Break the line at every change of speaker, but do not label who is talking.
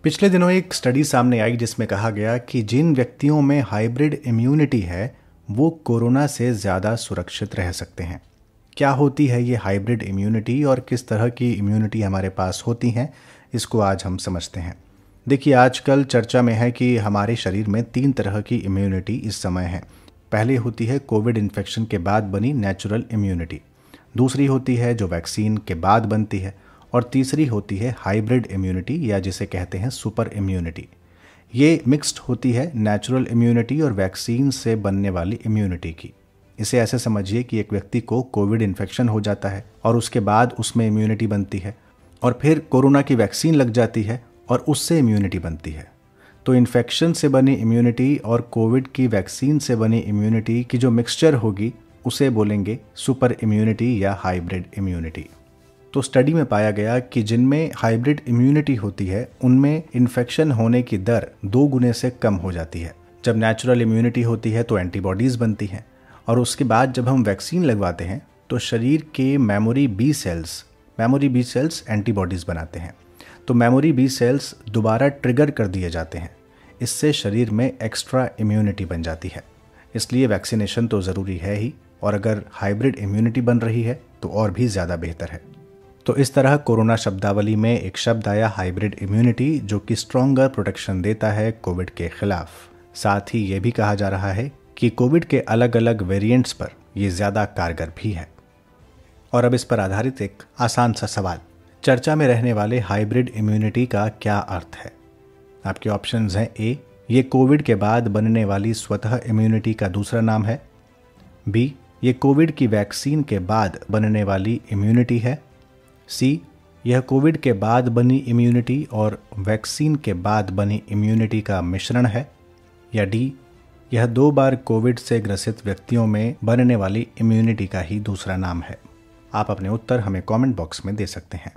पिछले दिनों एक स्टडी सामने आई जिसमें कहा गया कि जिन व्यक्तियों में हाइब्रिड इम्यूनिटी है वो कोरोना से ज़्यादा सुरक्षित रह सकते हैं। क्या होती है ये हाइब्रिड इम्यूनिटी और किस तरह की इम्यूनिटी हमारे पास होती हैं, इसको आज हम समझते हैं। देखिए, आजकल चर्चा में है कि हमारे शरीर में 3 तरह की इम्यूनिटी इस समय है। पहले होती है कोविड इन्फेक्शन के बाद बनी नेचुरल इम्यूनिटी, दूसरी होती है जो वैक्सीन के बाद बनती है, और तीसरी होती है हाइब्रिड इम्यूनिटी या जिसे कहते हैं सुपर इम्यूनिटी। ये मिक्स्ड होती है नेचुरल इम्यूनिटी और वैक्सीन से बनने वाली इम्यूनिटी की। इसे ऐसे समझिए कि एक व्यक्ति को कोविड इन्फेक्शन हो जाता है और उसके बाद उसमें इम्यूनिटी बनती है, और फिर कोरोना की वैक्सीन लग जाती है और उससे इम्यूनिटी बनती है। तो इन्फेक्शन से बनी इम्यूनिटी और कोविड की वैक्सीन से बनी इम्यूनिटी की जो मिक्सचर होगी उसे बोलेंगे सुपर इम्यूनिटी या हाइब्रिड इम्यूनिटी। तो स्टडी में पाया गया कि जिनमें हाइब्रिड इम्यूनिटी होती है उनमें इन्फेक्शन होने की दर 2 गुने से कम हो जाती है। जब नेचुरल इम्यूनिटी होती है तो एंटीबॉडीज़ बनती हैं, और उसके बाद जब हम वैक्सीन लगवाते हैं तो शरीर के मेमोरी बी सेल्स एंटीबॉडीज़ बनाते हैं। तो मेमोरी बी सेल्स दोबारा ट्रिगर कर दिए जाते हैं। इससे शरीर में एक्स्ट्रा इम्यूनिटी बन जाती है। इसलिए वैक्सीनेशन तो ज़रूरी है ही, और अगर हाइब्रिड इम्यूनिटी बन रही है तो और भी ज़्यादा बेहतर है। तो इस तरह कोरोना शब्दावली में एक शब्द आया हाइब्रिड इम्यूनिटी, जो कि स्ट्रॉन्गर प्रोटेक्शन देता है कोविड के खिलाफ। साथ ही ये भी कहा जा रहा है कि कोविड के अलग अलग वेरिएंट्स पर ये ज़्यादा कारगर भी है। और अब इस पर आधारित एक आसान सा सवाल, चर्चा में रहने वाले हाइब्रिड इम्यूनिटी का क्या अर्थ है? आपके ऑप्शंस हैं: ए, ये कोविड के बाद बनने वाली स्वतः इम्यूनिटी का दूसरा नाम है। बी, ये कोविड की वैक्सीन के बाद बनने वाली इम्यूनिटी है। सी, यह कोविड के बाद बनी इम्यूनिटी और वैक्सीन के बाद बनी इम्यूनिटी का मिश्रण है। या डी, यह 2 बार कोविड से ग्रसित व्यक्तियों में बनने वाली इम्यूनिटी का ही दूसरा नाम है। आप अपने उत्तर हमें कमेंट बॉक्स में दे सकते हैं।